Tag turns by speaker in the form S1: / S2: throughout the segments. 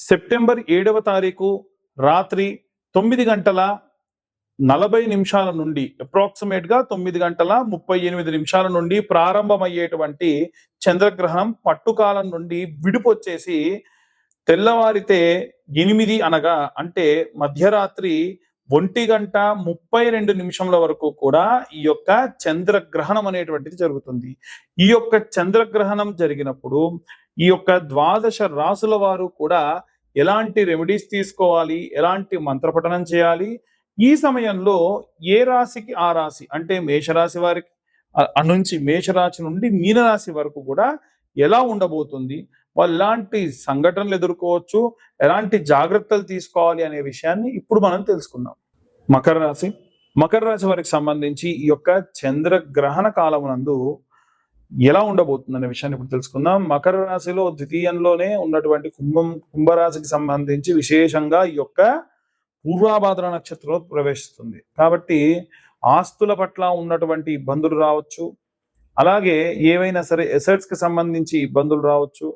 S1: September 7వ తారీఖు రాత్రి 9:40 నుండి అప్రాక్సిమేట్ గా 9:38 నుండి ప్రారంభమయ్యేటువంటి చంద్రగ్రహణం పట్టుకాలం నుండి విడిపొచ్చేసి తెల్లవారితే 8 అనగా అంటే మధ్యరాత్రి 1:32 వరకు కూడా ఈ యొక్క చంద్రగ్రహణం అనేటువంటిది జరుగుతుంది. ఈ యొక్క చంద్రగ్రహణం జరిగినప్పుడు ఈ యొక్క ద్వాదశ రాసుల వారు కూడా ఎలాంటి రెమెడీస్ తీసుకోవాలి, ఎలాంటి మంత్రపఠనం చేయాలి, ఈ సమయంలో ఏ రాశికి ఆ రాశి అంటే మేషరాశి వారికి నుంచి మేషరాశి నుండి మీనరాశి వరకు కూడా ఎలా ఉండబోతుంది, వాళ్ళు ఎలాంటి సంఘటనలు ఎదుర్కోవచ్చు, ఎలాంటి జాగ్రత్తలు తీసుకోవాలి అనే విషయాన్ని ఇప్పుడు మనం తెలుసుకుందాం. మకర రాశి వారికి సంబంధించి ఈ యొక్క చంద్రగ్రహణ కాలమునందు ఎలా ఉండబోతుంది అనే విషయాన్ని ఇప్పుడు తెలుసుకుందాం. మకర రాశిలో ద్వితీయంలోనే ఉన్నటువంటి కుంభరాశికి సంబంధించి విశేషంగా ఈ యొక్క పూర్వాభాద్ర నక్షత్రంలో ప్రవేశిస్తుంది. కాబట్టి ఆస్తుల పట్ల ఉన్నటువంటి ఇబ్బందులు రావచ్చు, అలాగే ఏవైనా సరే ఎసెట్స్ కి సంబంధించి ఇబ్బందులు రావచ్చు,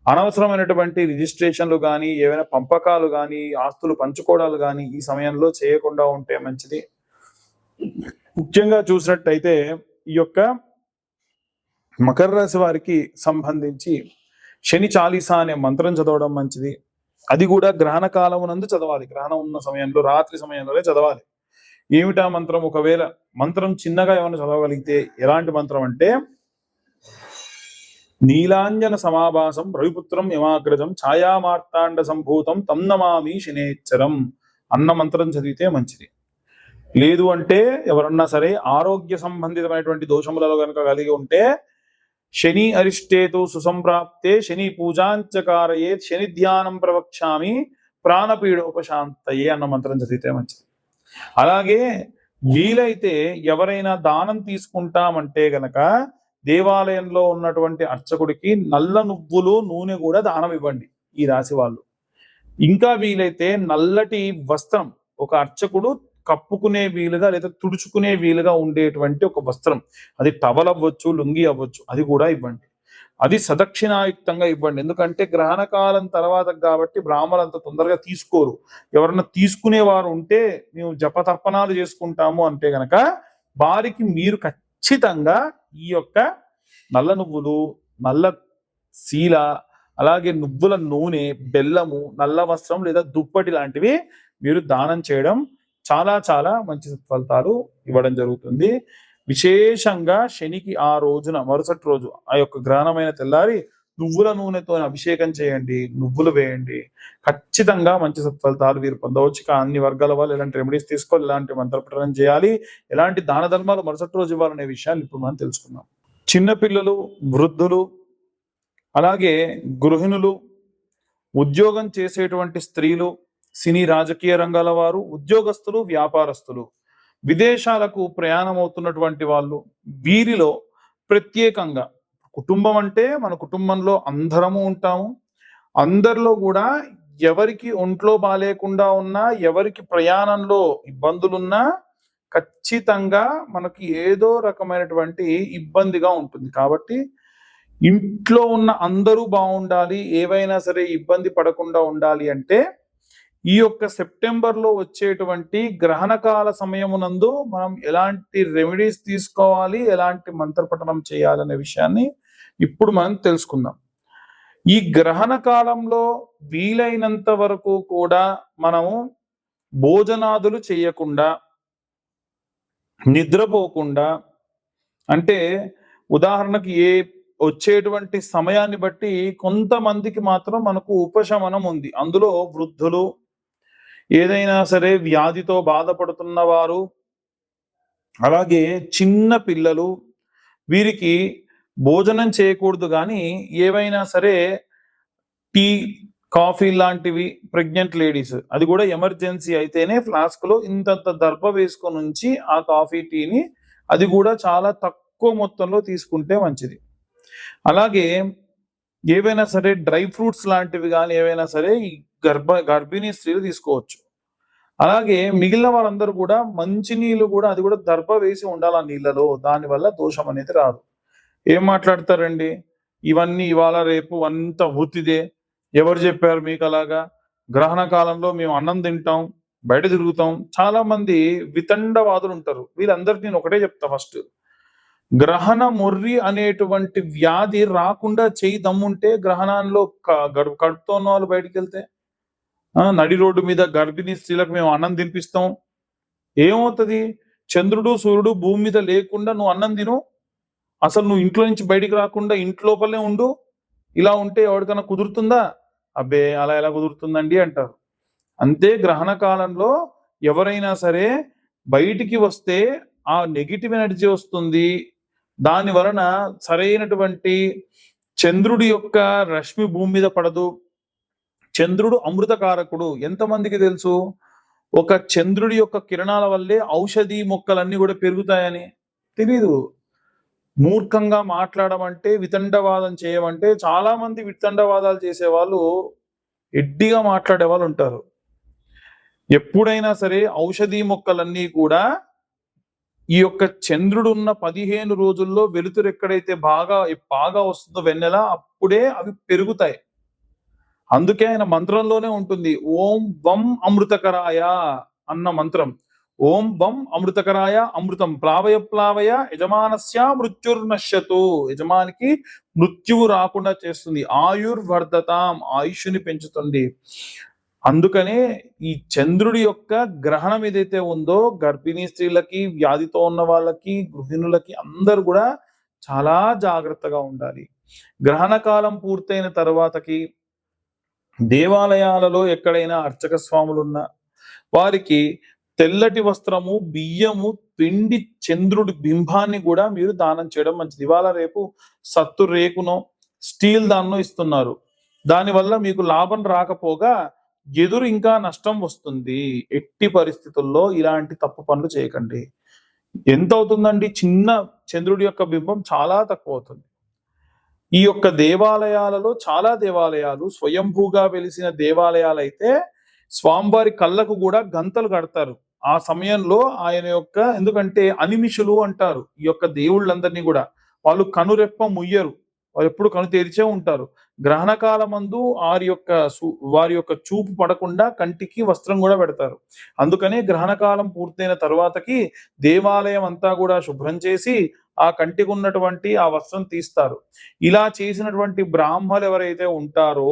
S1: అనవసరమైనటువంటి రిజిస్ట్రేషన్లు కానీ, ఏవైనా పంపకాలు కానీ, ఆస్తులు పంచుకోవడాలు కానీ ఈ సమయంలో చేయకుండా ఉంటే మంచిది. ముఖ్యంగా చూసినట్టయితే ఈ యొక్క మకర రాశి వారికి సంబంధించి శని చాలీసా అనే మంత్రం చదవడం మంచిది. అది కూడా గ్రహణ కాలమునందు చదవాలి. గ్రహణం ఉన్న సమయంలో రాత్రి సమయంలోనే చదవాలి. ఏమిటా మంత్రం? ఒకవేళ మంత్రం చిన్నగా ఏమైనా చదవగలిగితే ఎలాంటి మంత్రం అంటే నీలాంజన సమాభాసం రవిపుత్రం యమాగ్రజం ఛాయామార్తాండ సంభూతం తం నమామి శనేశ్వరం అన్న మంత్రం చదివితే మంచిది. లేదు అంటే ఎవరన్నా సరే ఆరోగ్య సంబంధితమైనటువంటి దోషములలో కనుక కలిగి ఉంటే శని అరిష్టేతు సుసంప్రాప్తే శని పూజాంచకారయే శని ధ్యానం ప్రవక్ష్యామి ప్రాణపీడోపశాంతయే అన్న మంత్రం చదివితే మంచిది. అలాగే వీలైతే ఎవరైనా దానం తీసుకుంటామంటే గనక దేవాలయంలో ఉన్నటువంటి అర్చకుడికి నల్ల నువ్వులు నూనె కూడా దానం ఇవ్వండి ఈ రాశి వాళ్ళు. ఇంకా వీలైతే నల్లటి వస్త్రం ఒక అర్చకుడు కప్పుకునే వీలుగా లేదా తుడుచుకునే వీలుగా ఉండేటువంటి ఒక వస్త్రం, అది టవల్ అవ్వచ్చు, లుంగి అవ్వచ్చు, అది కూడా ఇవ్వండి. అది సదక్షిణాయుక్తంగా ఇవ్వండి. ఎందుకంటే గ్రహణ కాలం తర్వాత కాబట్టి బ్రాహ్మణులు అంత తొందరగా తీసుకోరు. ఎవరన్నా తీసుకునేవారు ఉంటే మేము జపతర్పణాలు చేసుకుంటాము అంటే గనక వారికి మీరు ఖచ్చితంగా ఈ యొక్క నల్ల నువ్వులు, నల్ల శీల, అలాగే నువ్వుల నూనె, బెల్లము, నల్ల వస్త్రం లేదా దుప్పటి లాంటివి మీరు దానం చేయడం చాలా చాలా మంచి ఫలితాలు ఇవ్వడం జరుగుతుంది. విశేషంగా శనికి ఆ రోజున మరుసటి రోజు ఆ యొక్క గ్రహణమైన తెల్లారి నువ్వుల నూనెతో అభిషేకం చేయండి, నువ్వులు వేయండి. ఖచ్చితంగా మంచి సత్ఫలితాలు వీరు పొందవచ్చు. అన్ని వర్గాల వాళ్ళు ఎలాంటి రెమెడీస్ తీసుకోవాలి, ఎలాంటి మంత్రపఠనం చేయాలి, ఎలాంటి దాన ధర్మాలు మరుసటి రోజు ఇవ్వాలనే విషయాన్ని ఇప్పుడు మనం తెలుసుకుందాం. చిన్నపిల్లలు, వృద్ధులు, అలాగే గృహిణులు, ఉద్యోగం చేసేటువంటి స్త్రీలు, సినీ రాజకీయ రంగాల వారు, ఉద్యోగస్తులు, వ్యాపారస్తులు, విదేశాలకు ప్రయాణం అవుతున్నటువంటి వాళ్ళు, వీరిలో ప్రత్యేకంగా కుటుంబం అంటే మన కుటుంబంలో అందరము ఉంటాము. అందరిలో కూడా ఎవరికి ఒంట్లో బాలేకుండా ఉన్నా, ఎవరికి ప్రయాణంలో ఇబ్బందులున్నా ఖచ్చితంగా మనకి ఏదో రకమైనటువంటి ఇబ్బందిగా ఉంటుంది. కాబట్టి ఇంట్లో ఉన్న అందరూ బాగుండాలి, ఏవైనా సరే ఇబ్బంది పడకుండా ఉండాలి అంటే ఈ యొక్క సెప్టెంబర్లో వచ్చేటువంటి గ్రహణకాల సమయమునందు మనం ఎలాంటి రెమెడీస్ తీసుకోవాలి, ఎలాంటి మంత్రపఠనం చేయాలనే విషయాన్ని ఇప్పుడు మనం తెలుసుకుందాం. ఈ గ్రహణ కాలంలో వీలైనంత వరకు కూడా మనము భోజనాదులు చేయకుండా, నిద్రపోకుండా, అంటే ఉదాహరణకి వచ్చేటువంటి సమయాన్ని బట్టి కొంతమందికి మాత్రం మనకు ఉపశమనం ఉంది. అందులో వృద్ధులు, ఏదైనా సరే వ్యాధితో బాధపడుతున్న వారు, అలాగే చిన్న పిల్లలు, వీరికి భోజనం చేయకూడదు. కానీ ఏవైనా సరే టీ, కాఫీ లాంటివి ప్రెగ్నెంట్ లేడీస్, అది కూడా ఎమర్జెన్సీ అయితేనే ఫ్లాస్క్ లో ఇంతంత దర్భ వేసుకొని ఉంచి ఆ కాఫీ టీని అది కూడా చాలా తక్కువ మొత్తంలో తీసుకుంటే మంచిది. అలాగే ఏవైనా సరే డ్రై ఫ్రూట్స్ లాంటివి కానీ ఏవైనా సరే ఈ గర్భిణీ స్త్రీలు తీసుకోవచ్చు. అలాగే మిగిలిన వాళ్ళందరూ కూడా మంచినీళ్ళు కూడా అది కూడా దర్భ వేసి ఉండాలి ఆ నీళ్ళలో, దానివల్ల దోషం అనేది రాదు. ఏం మాట్లాడతారండి, ఇవన్నీ ఇవాళ రేపు అంత ఉత్తిదే, ఎవరు చెప్పారు మీకు అలాగా? గ్రహణ కాలంలో మేము అన్నం తింటాం, బయట తిరుగుతాం. చాలా మంది వితండవాదులు ఉంటారు. వీళ్ళందరికీ నేను ఒకటే చెప్తా ఫస్ట్. గ్రహణ మొర్రి అనేటువంటి వ్యాధి రాకుండా చేయి దమ్ముంటే గ్రహణంలో కడుపుతో ఉన్న వాళ్ళు బయటికి వెళ్తే, నడి రోడ్డు మీద గర్భిణీ స్త్రీలకు మేము అన్నం తినిపిస్తాం. ఏమవుతుంది? చంద్రుడు సూర్యుడు భూమి మీద లేకుండా నువ్వు అన్నం తిను, అసలు నువ్వు ఇంట్లో నుంచి బయటికి రాకుండా ఇంట్లోపలే ఉండు, ఇలా ఉంటే ఎవరికైనా కుదురుతుందా? అబ్బే అలా ఎలా కుదురుతుందండి అంటారు. అంతే గ్రహణ కాలంలో ఎవరైనా సరే బయటికి వస్తే ఆ నెగిటివ్ ఎనర్జీ వస్తుంది. దాని వలన సరైనటువంటి చంద్రుడి యొక్క రశ్మి భూమి మీద పడదు. చంద్రుడు అమృతకారకుడు. ఎంతమందికి తెలుసు? ఒక చంద్రుడి యొక్క కిరణాల వల్లే ఔషధి మొక్కలన్నీ కూడా పెరుగుతాయని తెలీదు. మూర్ఖంగా మాట్లాడమంటే, వితండవాదం చేయమంటే, చాలా మంది వితండవాదాలు చేసే వాళ్ళు ఎడ్డిగా మాట్లాడే వాళ్ళు ఉంటారు. ఎప్పుడైనా సరే ఔషధి మొక్కలన్నీ కూడా ఈ యొక్క చంద్రుడు ఉన్న 15 రోజుల్లో వెలుతురు ఎక్కడైతే బాగా వస్తుందో వెన్నెల, అప్పుడే అవి పెరుగుతాయి. అందుకే ఆయన మంత్రంలోనే ఉంటుంది, ఓం వం అమృతకరాయ అన్న మంత్రం. ఓం వం అమృతకరాయ అమృతం ప్లావయ ప్లావయ యజమానస్య మృత్యుర్నశ్యతు. యజమానికి మృత్యువు రాకుండా చేస్తుంది. ఆయుర్వర్ధతాం, ఆయుష్ని పెంచుతుంది. అందుకనే ఈ చంద్రుడి యొక్క గ్రహణం ఏదైతే ఉందో గర్భిణీ స్త్రీలకి, వ్యాధితో ఉన్న వాళ్ళకి, గృహిణులకి అందరూ కూడా చాలా జాగ్రత్తగా ఉండాలి. గ్రహణ కాలం పూర్తయిన తర్వాతకి దేవాలయాలలో ఎక్కడైనా అర్చక స్వాములున్నా వారికి తెల్లటి వస్త్రము, బియ్యము, పిండి చంద్రుడి బింబాన్ని కూడా మీరు దానం చేయడం మంచిది. ఇవాళ రేపు సత్తు రేకునో స్టీల్ దాన్నో ఇస్తున్నారు. దానివల్ల మీకు లాభం రాకపోగా ఎదురు ఇంకా నష్టం వస్తుంది. ఎట్టి పరిస్థితుల్లో ఇలాంటి తప్పు పనులు చేయకండి. ఎంత అవుతుందండి? చిన్న చంద్రుడి యొక్క బింబం చాలా తక్కువ అవుతుంది. ఈ యొక్క దేవాలయాలలో చాలా దేవాలయాలు స్వయంభూగా వెలిసిన దేవాలయాలు అయితే స్వామివారి కళ్ళకు కూడా గంతలు కడతారు. ఆ సమయంలో ఆయన యొక్క, ఎందుకంటే అనిమిషులు అంటారు ఈ యొక్క దేవుళ్ళందరినీ కూడా, వాళ్ళు కనురెప్ప ముయ్యరు, వాళ్ళు ఎప్పుడు కను తెరిచే ఉంటారు. గ్రహణ కాలమందు వారి యొక్క చూపు పడకుండా కంటికి వస్త్రం కూడా పెడతారు. అందుకనే గ్రహణ కాలం పూర్తయిన తర్వాతకి దేవాలయం అంతా కూడా శుభ్రం చేసి ఆ కంటికి ఉన్నటువంటి ఆ వస్త్రం తీస్తారు. ఇలా చేసినటువంటి బ్రాహ్మలు ఎవరైతే ఉంటారో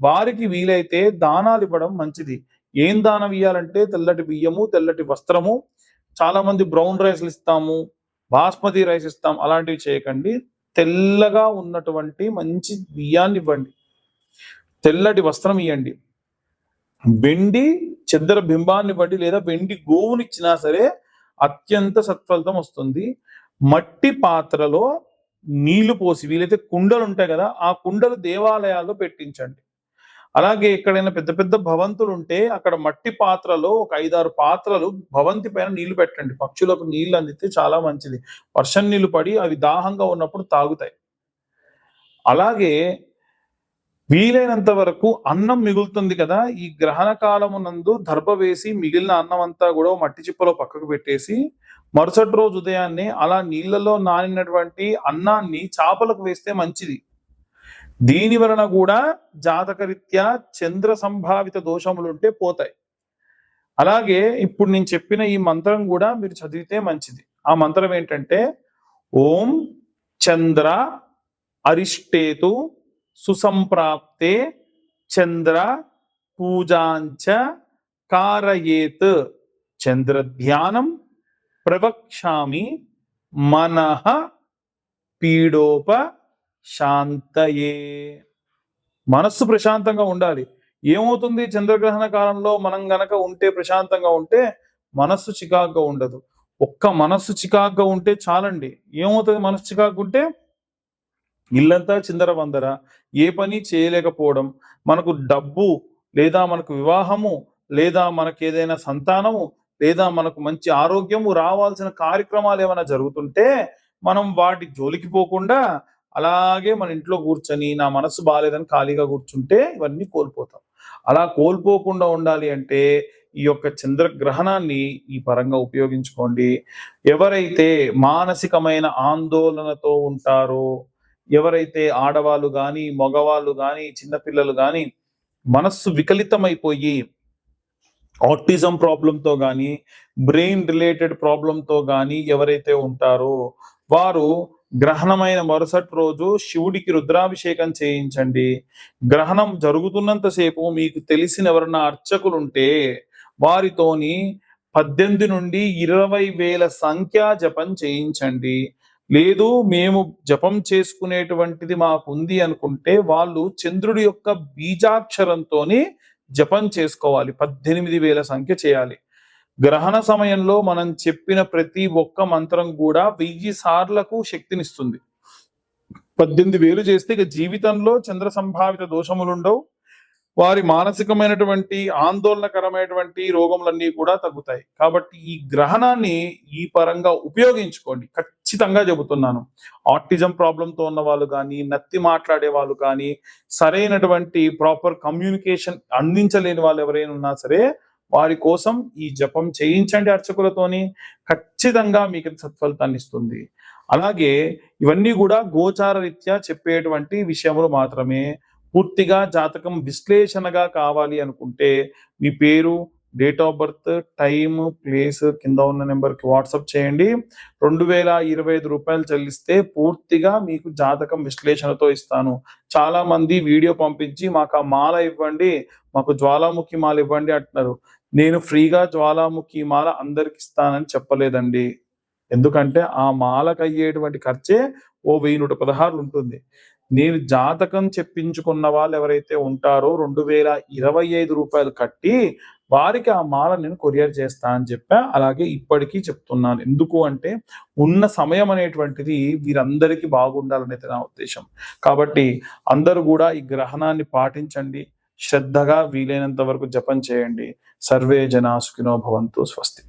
S1: వారికి వీలైతే దానాలు ఇవ్వడం మంచిది. ఏం దానం ఇవ్వాలంటే తెల్లటి బియ్యము, తెల్లటి వస్త్రము. చాలా మంది బ్రౌన్ రైస్లు ఇస్తాము, బాస్మతి రైస్ ఇస్తాం, అలాంటివి చేయకండి. తెల్లగా ఉన్నటువంటి మంచి బియ్యాన్ని ఇవ్వండి, తెల్లటి వస్త్రం ఇవ్వండి, వెండి చెద్దర బింబాన్ని ఇవ్వండి, లేదా వెండి గోవునిచ్చినా సరే అత్యంత సత్ఫలితం వస్తుంది. మట్టి పాత్రలో నీళ్లు పోసి, వీలైతే కుండలు ఉంటాయి కదా, ఆ కుండలు దేవాలయాల్లో పెట్టించండి. అలాగే ఎక్కడైనా పెద్ద పెద్ద భవంతులు ఉంటే అక్కడ మట్టి పాత్రలో ఒక 5-6 పాత్రలు భవంతి పైన నీళ్లు పెట్టండి. పక్షులకు నీళ్లు అందితే చాలా మంచిది. వర్షం నీళ్లు పడి అవి దాహంగా ఉన్నప్పుడు తాగుతాయి. అలాగే వీలైనంత వరకు అన్నం మిగులుతుంది కదా, ఈ గ్రహణ కాలమునందు దర్భ వేసి మిగిలిన అన్నం అంతా కూడా మట్టి చిప్పలో పక్కకు పెట్టేసి మరుసటి రోజు ఉదయాన్నే అలా నీళ్లలో నానినటువంటి అన్నాన్ని చేపలకు వేస్తే మంచిది. దీని వలన కూడా జాతకరీత్యా చంద్ర సంభావిత దోషములుంటే పోతాయి. అలాగే ఇప్పుడు నేను చెప్పిన ఈ మంత్రం కూడా మీరు చదివితే మంచిది. ఆ మంత్రం ఏంటంటే, ఓం చంద్ర అరిష్టేతు సుసంప్రాప్తే చంద్ర పూజాంచ కారయేత్ చంద్ర ధ్యానం ప్రవక్ష్యామి మనః పీడోప శాంతయే. మనస్సు ప్రశాంతంగా ఉండాలి. ఏమవుతుంది? చంద్రగ్రహణ కాలంలో మనం గనక ఉంటే, ప్రశాంతంగా ఉంటే మనస్సు చికాగ్గా ఉండదు. ఒక్క మనస్సు చికాగ్గా ఉంటే చాలండి. ఏమవుతుంది మనస్సు చికాగ్గా ఉంటే? ఇల్లంతా చిందర వందర, ఏ పని చేయలేకపోవడం, మనకు డబ్బు లేదా మనకు వివాహము లేదా మనకు ఏదైనా సంతానము లేదా మనకు మంచి ఆరోగ్యము రావాల్సిన కార్యక్రమాలు ఏమైనా జరుగుతుంటే మనం వాటి జోలికి పోకుండా అలాగే మన ఇంట్లో కూర్చొని నా మనసు బాగాలేదని ఖాళీగా కూర్చుంటే ఇవన్నీ కోల్పోతాం. అలా కోల్పోకుండా ఉండాలి అంటే ఈ యొక్క చంద్రగ్రహణాన్ని ఈ పరంగా ఉపయోగించుకోండి. ఎవరైతే మానసికమైన ఆందోళనతో ఉంటారో, ఎవరైతే ఆడవాళ్ళు కానీ మగవాళ్ళు కానీ చిన్నపిల్లలు కానీ మనస్సు వికలితమైపోయి ఆటిజం ప్రాబ్లంతో కానీ బ్రెయిన్ రిలేటెడ్ ప్రాబ్లంతో కానీ ఎవరైతే ఉంటారో వారు గ్రహణమైన మరుసటి రోజు శివుడికి రుద్రాభిషేకం చేయించండి. గ్రహణం జరుగుతున్నంతసేపు మీకు తెలిసిన ఎవరన్నా అర్చకులు ఉంటే వారితోని 18 నుండి 20,000 సంఖ్యా జపం చేయించండి. లేదు మేము జపం చేసుకునేటువంటిది మాకుంది అనుకుంటే వాళ్ళు చంద్రుడి యొక్క బీజాక్షరంతోని జపం చేసుకోవాలి. 18,000 సంఖ్య చేయాలి. గ్రహణ సమయంలో మనం చెప్పిన ప్రతి ఒక్క మంత్రం కూడా 1000 సార్లకు శక్తినిస్తుంది. 18,000 చేస్తే ఇక జీవితంలో చంద్ర సంభావిత దోషములుండవు. వారి మానసికమైనటువంటి ఆందోళనకరమైనటువంటి రోగములన్నీ కూడా తగ్గుతాయి. కాబట్టి ఈ గ్రహణాన్ని ఈ పరంగా ఉపయోగించుకోండి. ఖచ్చితంగా చెబుతున్నాను. ఆటిజం ప్రాబ్లంతో ఉన్న వాళ్ళు కానీ నత్తి మాట్లాడే వాళ్ళు కానీ సరైనటువంటి ప్రాపర్ కమ్యూనికేషన్ అందించలేని వాళ్ళు ఎవరైనా ఉన్నా సరే వారి కోసం ఈ జపం చేయించండి అర్చకులతోని. ఖచ్చితంగా మీకు సత్ఫలితాన్ని ఇస్తుంది. అలాగే ఇవన్నీ కూడా గోచార రీత్యా చెప్పేటువంటి విషయములు మాత్రమే. పూర్తిగా జాతకం విశ్లేషణగా కావాలి అనుకుంటే మీ పేరు, date of birth, time, place కింద ఉన్న నెంబర్కి వాట్సాప్ చేయండి. 2,025 రూపాయలు చెల్లిస్తే పూర్తిగా మీకు జాతకం విశ్లేషణతో ఇస్తాను. చాలా మంది వీడియో పంపించి మాకు ఆ మాల ఇవ్వండి, మాకు జ్వాలాముఖి మాల ఇవ్వండి అంటున్నారు. నేను ఫ్రీగా జ్వాలాముఖి మాల అందరికి ఇస్తానని చెప్పలేదండి. ఎందుకంటే ఆ మాలకు అయ్యేటువంటి ఖర్చే ఓ 1,116 ఉంటుంది. నేను జాతకం చెప్పించుకున్న వాళ్ళు ఎవరైతే ఉంటారో 2,025 రూపాయలు కట్టి వారికి ఆ మాల నేను కొరియర్ చేస్తా అని చెప్పా. అలాగే ఇప్పటికీ చెప్తున్నాను. ఎందుకు అంటే ఉన్న సమయం అనేటువంటిది వీరందరికీ బాగుండాలనేది నా ఉద్దేశం. కాబట్టి అందరూ కూడా ఈ గ్రహణాన్ని పాటించండి. శ్రద్ధగా వీలైనంత వరకు జపం చేయండి. సర్వే జనా సుఖినో భవంతు. స్వస్తి.